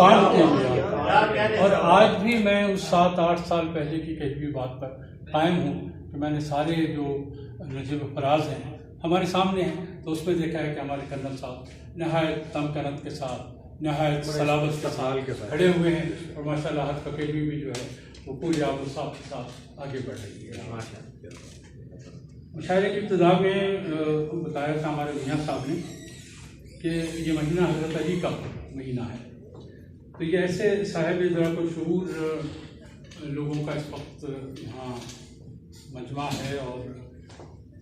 عرفان کے لیے، اور آج بھی میں اس 7-8 سال پہلے کی کہی ہوئی بات پر قائم ہوں کہ میں نے سارے جو نجیب فراز ہیں ہمارے سامنے ہیں، تو اس میں دیکھا ہے کہ ہمارے کرنل صاحب نہایت تمکنت کے ساتھ، نہایت صلابت کے ساتھ کھڑے ہوئے ہیں، اور ماشاء اللہ حق اکیڈمی بھی جو ہے وہ پورے آب و صاف کے ساتھ آگے بڑھ رہی ہے۔ مشاعرے کی ابتدا میں بتایا تھا ہمارے میاں صاحب نے کہ یہ مہینہ حضرت علی کا مہینہ ہے، تو یہ ایسے صاحب ذرا کو شعور لوگوں کا اس وقت یہاں مجمع ہے، اور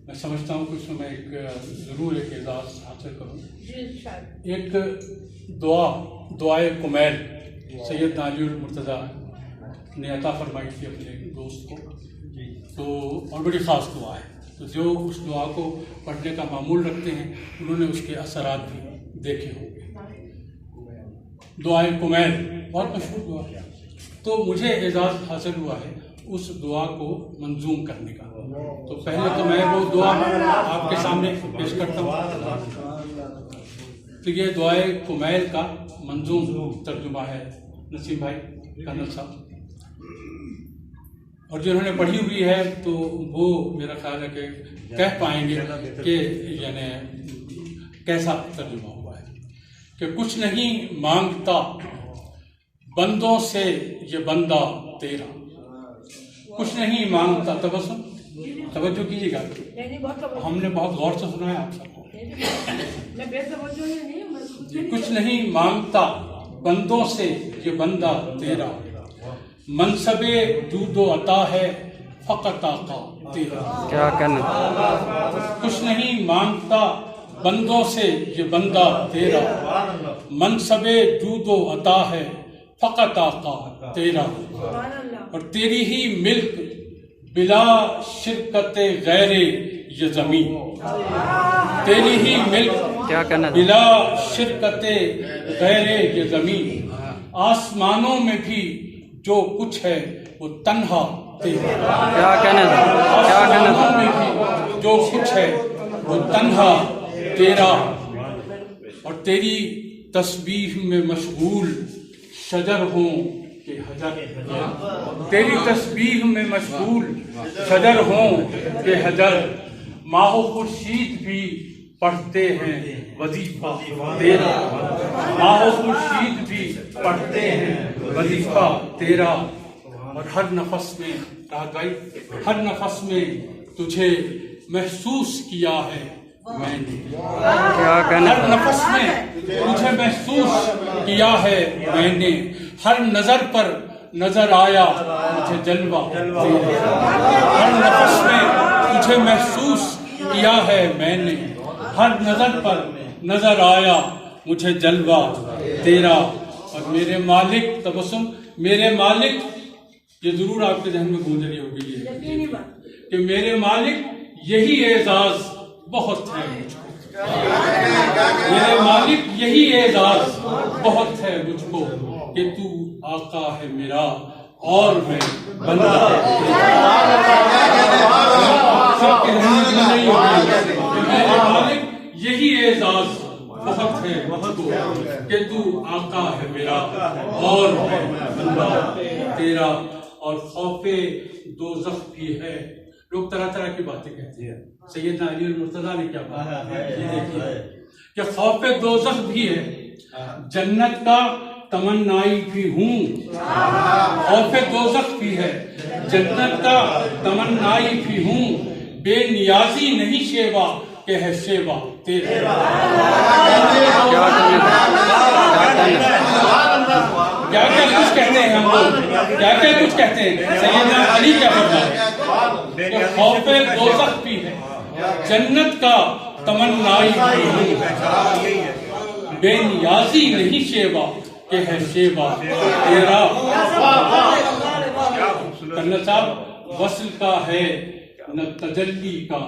میں سمجھتا ہوں کہ اس میں ایک ضرور ایک اعزاز حاصل کروں۔ ایک دعائے کمیل سید ناجی المرتضیٰ نے عطا فرمائی تھی اپنے دوست کو، تو اور بڑی خاص دعا ہے، تو جو اس دعا کو پڑھنے کا معمول رکھتے ہیں انہوں نے اس کے اثرات بھی دیکھے ہوں گے۔ دعائے کمیل بہت مشہور دعا ہے، تو مجھے اعزاز حاصل ہوا ہے اس دعا کو منظوم کرنے کا، تو پہلے تو میں وہ دعا آپ کے سامنے پیش کرتا ہوں۔ تو یہ دعائے کمیل کا منظوم ترجمہ ہے نسیم بھائی کرنل صاحب، اور جنہوں نے پڑھی ہوئی ہے تو وہ میرا خیال ہے کہ کہہ پائیں گے کہ یعنی کیسا ترجمہ ہوا ہے کہ کچھ نہیں مانگتا بندوں سے یہ بندہ تیرا، کچھ نہیں مانگتا، تبسم توجہ کیجیے گا، ہم نے بہت غور سے سنا ہے آپ سب کو، کچھ نہیں مانگتا بندوں سے یہ بندہ تیرا، منصب جود و عطا ہے فقط آقا تیرا۔ کیا کہنا، کچھ نہیں مانگتا بندوں سے یہ بندہ تیرا، منصب جود و عطا ہے فقط آقا تیرا، اور تیری ہی ملک بلا شرکت غیر یہ زمین، تیری ہی ملک کیا کہنا، بلا شرکت غیر یہ زمین، آسمانوں میں بھی جو کچھ ہے وہ تنہا تیرا، کیا کہنا، کیا آسمانوں کہنا، میں بھی جو کچھ ہے وہ تنہا تیرا، اور تیری تسبیح میں مشغول شجر ہوں کہ حجر، تیری تسبیح میں مشغول شجر ہوں کہ حجر، ماہ و خورشید بھی پڑھتے ہیں وظیفہ تیرا، ماہ و خورشید بھی پڑھتے ہیں وظیفہ تیرا، اور ہر نفس میں ہر نفس میں تجھے محسوس کیا ہے میں نے، کیا کہنا، ہر نفس میں تجھے محسوس کیا ہے میں نے، ہر نظر پر نظر آیا مجھے جلوہ تیرا، ہر نفس میں تجھے محسوس کیا ہے میں نے، ہر نظر پر نظر آیا مجھے جلوہ تیرا، اور میرے مالک، تبسم، میرے مالک، یہ ضرور آپ کے ذہن میں گونج رہی ہوگی یہ کہ میرے مالک یہی اعزاز بہت ہے مجھ کو، میرے مالک یہی اعزاز بہت ہے مجھ کو کہ تو آقا ہے میرا اور میں بندہ سب کے ذہن میں نہیں ہوگی، میرے مالک یہی اعزاز بہت ہے مجھ کو کہ تو آقا ہے میرا اور میں بندہ تیرا، اور خوف دوزخ بھی ہے، لوگ طرح طرح کی باتیں کہتے ہیں، سیدنا علی المرتضیٰ نے کیا کہا یہ دیکھیے کہ خوف دوزخ بھی ہے، جنت کا تمنائی بھی ہوں، خوف دوزخ بھی ہے، جنت کا تمنائی بھی ہوں، بے نیازی نہیں شیوا کہ ہے شیوا تیرا، کیا کیا کچھ کہتے ہیں ہم لوگ، کیا کیا کچھ کہتے ہیں، سیدنا علی کیا فرماتے ہیں کہ خوف دوزخ بھی ہے، جنت کا تمنائی بھی ہوں، بے نیازی نہیں شیوا کہ ہے شیوا تیرا۔ کرنل صاحب، وصل کا ہے نہ تجلی کا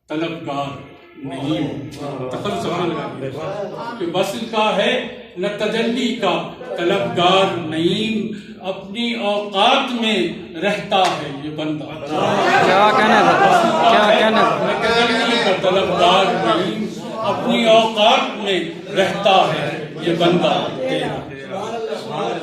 طلبگار نہیں، تخلص کہ وصل کا ہے نہ تجلی کا طلبگار نہیں، اپنی اوقات میں رہتا ہے یہ بندہ، کیا کہنا تھا، کیا کہنا تھا، نہ تجلی کا طلبگار نہیں، اپنی اوقات میں رہتا ہے یہ بندہ تیرا۔ ہاں